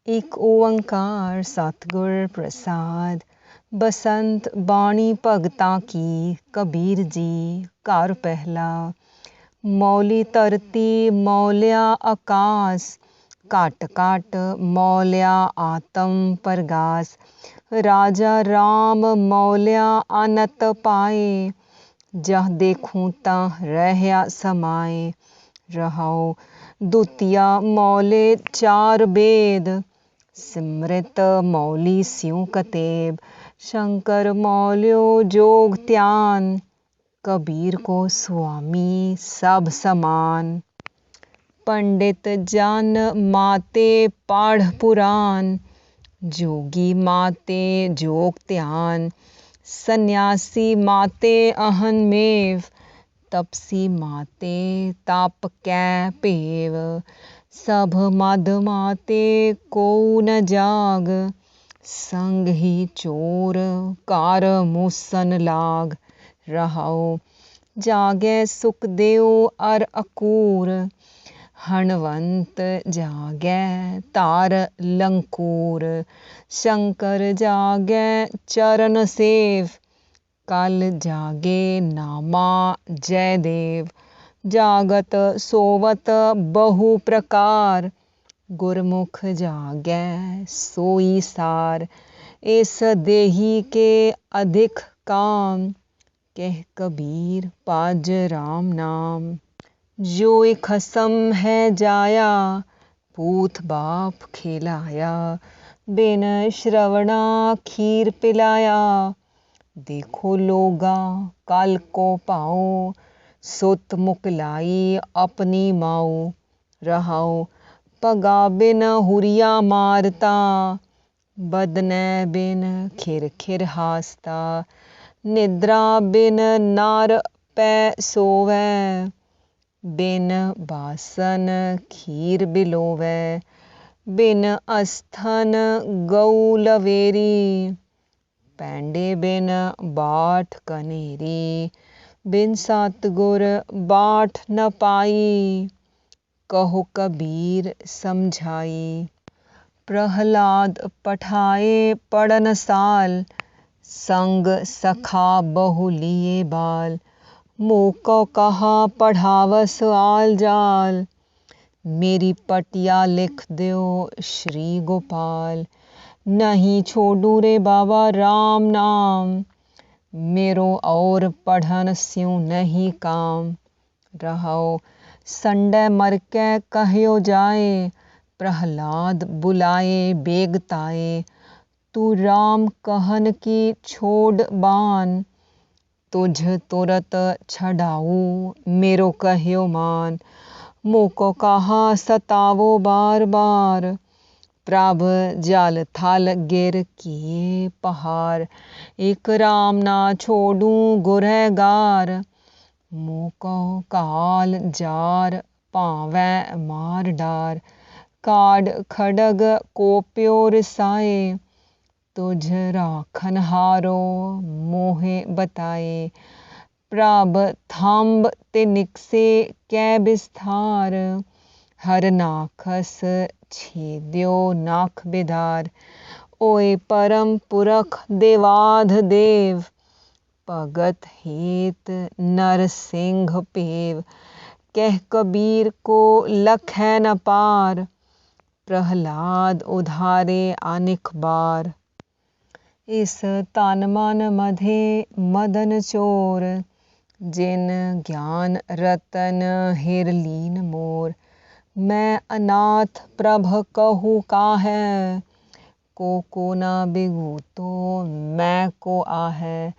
एक ओंकार सतगुर प्रसाद। बसंत बाणी भगतां की कबीर जी घर पहला। मौली धरती मौलिया आकाश, घट घट मौलिया आत्म प्रगास। राजा राम मौलिया अनत पाए, जह देखूं तां रहया समाए। रहाओ दुतिया मौले चार वेद, सिमृत मौली स्यों कतेब। शंकर मौल्यो जोग ध्यान, कबीर को स्वामी सब समान। पंडित जन माते पढ़ पुराण, जोगी माते जोग ध्यान। सन्यासी माते अहन मेव, तपसी माते तप कै पेव। सब मद माते को न जाग, संग ही चोर कार मूसन लाग। रहाओ जागे सुखदेव अर अकूर, हणवंत जागे तार लंकूर। शंकर जागे चरण सेव, कल जागे नामा जयदेव। जागत सोवत बहु प्रकार, गुरमुख जागै सोई सार। इस देही के अधिक काम, कह कबीर पाज राम नाम। जो खसम है जाया, पूत बाप खिलाया। बिन श्रवणा खीर पिलाया, देखो लोगा कल को पाओ। सुत मुकलाई अपनी माओ। रहाओ पगा बिन हुरिया मारता, बदनै बिन खिर खिर हासता। निद्रा बिन नर पै सोवै, बिन बासन खीर बिलोवै। बिन अस्थन गऊ लवेरी, पैंडे बिन बाट कनेरी। बिन सतगुर बाट न पाई, कहो कबीर समझाई। प्रहलाद पठाए पढ़नसाल, संग सखा बहु लिए बाल। मोको कहा पढ़ावस आल जाल, मेरी पटिया लिख दो श्री गोपाल। नहीं छोड़ू रे बाबा राम नाम, मेरो और पढ़न स्यों नहीं काम। रहाओ संडे मर के कह्यो जाए, प्रहलाद बुलाए बेगताए। तू राम कहन की छोड़ बान, तुझ तुरत छड़ाऊ मेरो कह्यो मान। मोको कहा सतावो बार बार, प्रभ जल थल गिर किए पहाड़। एक राम ना छोड़ू गुरहगार, मोको काल जार पावै मार डार। काड खड़ग कोप्यो रिसाए, तुझ राखन हारो मोहे बताए। प्रभ थंब ते निकसे कै बिस्तार, हर नाखस छेद्यो नाख बिदार। ओए परम पुरख देवाध देव, भगत हेत नरसिंह पेव। कह कबीर को लखै न पार, प्रहलाद उधारे अनिक बार। इस तन मन मधे मदन चोर, जिन ज्ञान रतन हिर लीन मोर। मैं अनाथ प्रभ कहूँ काहै, को ना बिगूतो मैं को आहै।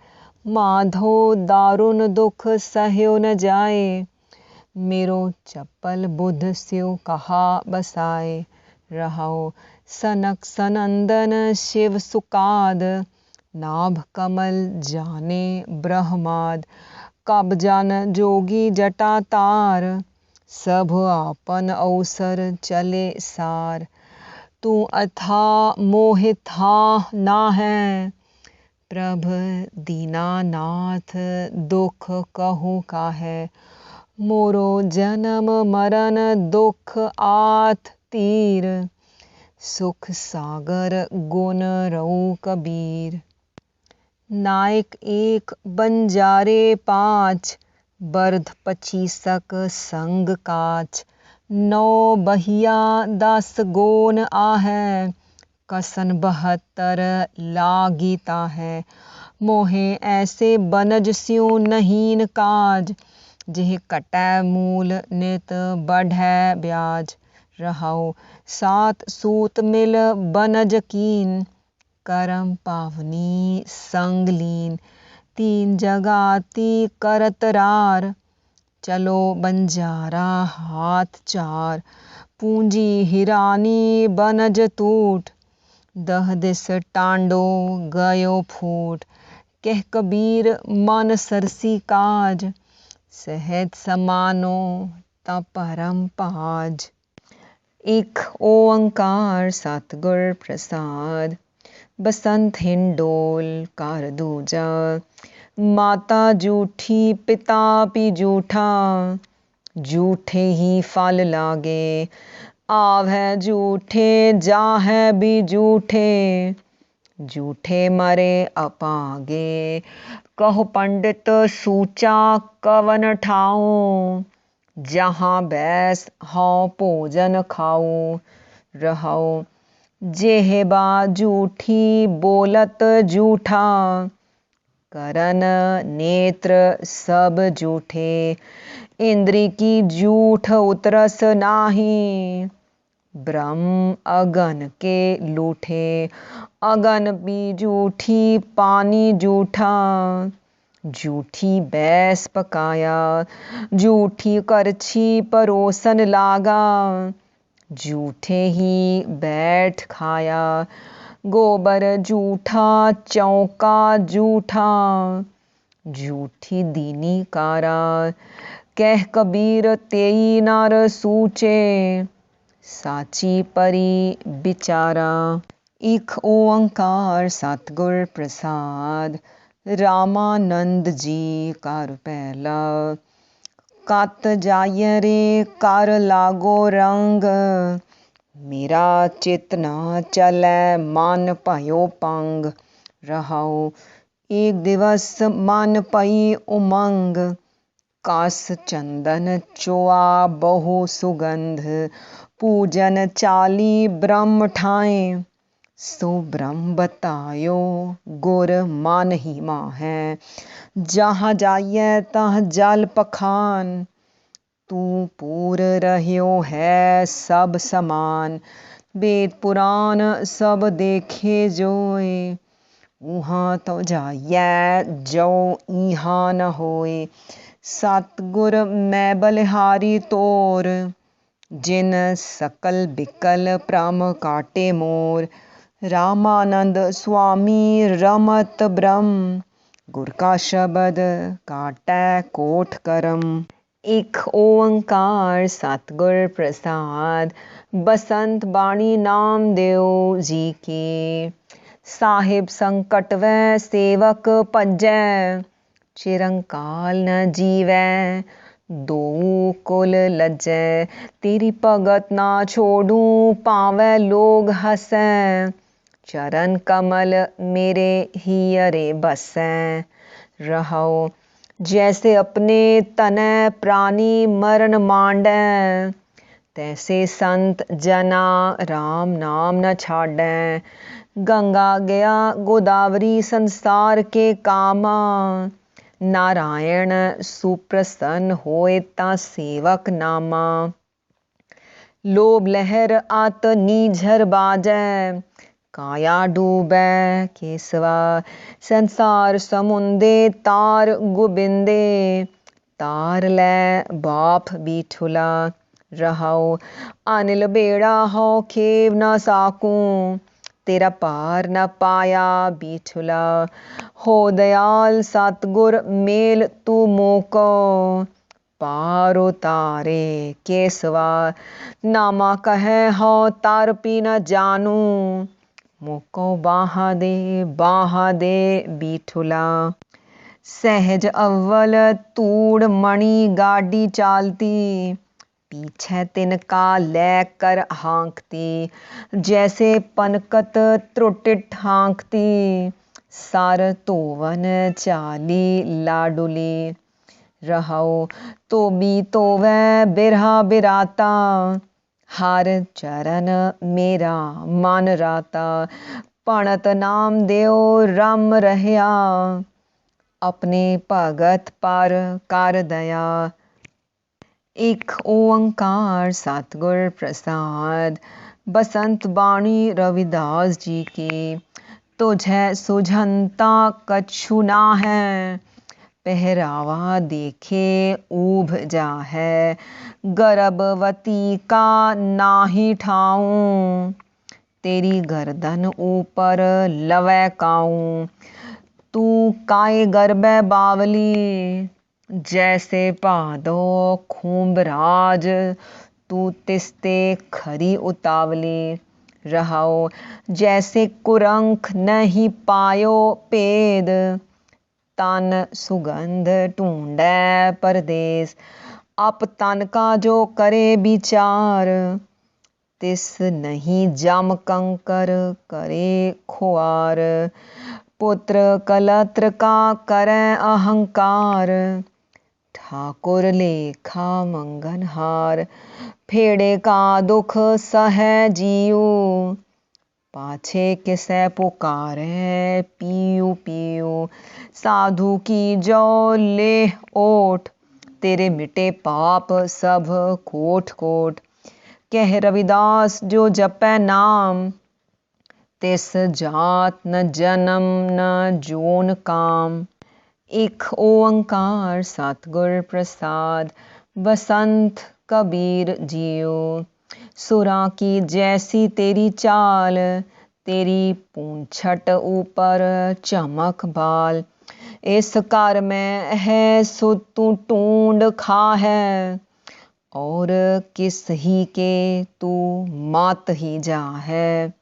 माधो दारुण दुख सहयो न जाए, मेरो चपल बुध स्यो कहा बसाए। रहाओ सनक सनंदन शिव सुकाद, नाभ कमल जाने ब्रह्माद। कब जन जोगी जटा तार, सब आपन अवसर चले सार। तू अथा मोहि था ना है, प्रभ दीनानाथ दुख कहूँ काहै। मोरो जन्म मरण दुख आथ तीर, सुख सागर गुण रऊ कबीर। नायक एक बंजारे पाँच, बर्ध पचीसक संग काच। नौ बहिया 10 गोन आहै, कसन 72 लागीता है। मोहे ऐसे बनज स्यों नहीन काज, जिह कटै मूल नित बढ़ै ब्याज। रहाउ 7 सूत मिल बनज कीन, करम पावनी संग लीन। 3 जगाती करत रार, चलो बंजारा हाथ 4। पूंजी हिरानी बनज टूट, 10 दिस टांडो गयो फूट। कह कबीर मन सरसी काज, सहज समानो ता परम पाज। एक ओंकार सतगुर प्रसाद। बसंत हिंडोल कर दूजा, माता जूठी पिता भी जूठा। जूठे ही फल लागे, आवै जूठे जाहै भी जूठे। जूठे मरे अपागे, कहो पंडित सूचा कवन ठाऊं। जहाँ बैस हाँ भोजन खाऊं। रहाओ जेहबा जूठी बोलत जूठा, करन नेत्र सब जूठे। इंद्री की जूठ उतरस नाही, ब्रह्म अगन के लूठे। अगन भी जूठी पानी जूठा, जूठी बैस पकाया। जूठी करछी परोसन लागा, जूठे ही बैठ खाया। गोबर जूठा चौका जूठा, जूठी दीनी कारा। कह कबीर तेई नर सूचे, साची परी बिचारा। एक ओंकार सतगुर प्रसाद। रामानंद जी कर पहला, कत जाय रे कर लागो रंग। मेरा चित न चलै मन भयो पंग। रहाओ एक दिवस मन पई उमंग, कस चंदन चोआ बहु सुगंध। पूजन चाली ब्रह्म ठाए, सो ब्रह्म बतायो गुर मन ही माहै। जहाँ जाइए तहाँ जल पखान, तू पूर रह्यो है सब समान। वेद पुराण सब देखे जोए, उहाँ तो जाइए जो इहाँ न होए। सतगुर मैं बलिहारी तोर, जिन सकल बिकल प्रम काटे मोर। रामानंद स्वामी रमत ब्रह्म, गुर का शब्द काटै कोट करम। एक ओंकार सतगुर प्रसाद। बसंत बाणी नामदेव जी की, साहिब संकट वै सेवक भजै। चिरंकाल न जीवै, दोऊ कुल लज्जै। तेरी भगत ना छोड़ूं, पावै लोग हसै। चरण कमल मेरे हियरे बसै। रहाओ जैसे अपने तनै प्राणी मरण मांडै, तैसे संत जना राम नाम न छाडै। गंगा गया गोदावरी संसार के कामा, नारायण सुप्रसन्न होए ता सेवक नामा। लोभ लहर अत नीझर बाजै, काया डूबै केसवा। संसार समुंदे तार गोबिंदे, तार लै बाप बिठुला। रहाओ अनिल बेड़ा हो खेव न साकूं, तेरा पार न पाया बिठुला। हो दयाल सतगुर मेल तू मोको, पार उतारे केसवा। नामा कहे हो तार पी न जानू, मोको बाहा दे बिठुला। सहज अव्वल तूड़ मणि गाडी चालती, पीछे तिनका लेकर हाँकती, जैसे पनकत त्रुटित हाँकती, सार तोवन चाली लाडुली। रहो तो भी तो वह बिरहा बिराता, हार चरण मेरा मन राता। पणत नाम देओ रम रहया, अपने भगत पर कर दया। एक ओंकार सतगुर प्रसाद। बसंत बाणी रविदास जी की। तुझे सुझंता कछु ना है, पहरावा देखे ऊब जा है। गर्भवती का नाही ठाऊं, तेरी गर्दन ऊपर लवै काऊं। तू काय गर्भे बावली, जैसे भादो खूंबराज। तू तिस्ते खरी उतावली। रहाओ जैसे कुरंख नहीं पायो पेद, तन सुगंध ढूंढे परदेस। अप तन का जो करे विचार, तिस नहीं जम कंकर करे खुआर। पुत्र कलत्र का करे अहंकार, ठाकुर लेखा मंगनहार। फेड़े का दुख सहे जियो, पाछे किसे पुकारे पियो पियो। साधु की जो ले ओट, तेरे मिटे पाप सब कोट कोट। कह रविदास जो जपै नाम, तिस जात न जन्म न जोन काम। एक ओंकार सतगुर प्रसाद। बसंत कबीर जियो। सुरा की जैसी तेरी चाल, तेरी पूंछट ऊपर चमक बाल। इस घर में है सो तू टूंड खा है, और किस ही के तू मात ही जा है।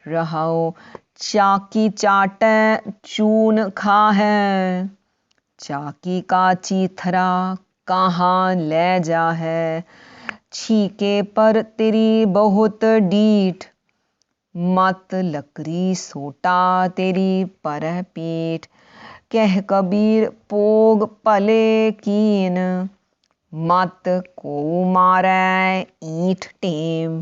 रहाओ चाकी चाटे चून खा है, चाकी का चीथरा कहाँ ले जा है। छीके पर तेरी बहुत डीठ, मत लकड़ी सोटा तेरी पर पीठ। कह कबीर पोग पले कीन, मत को मारै ईंट टेम।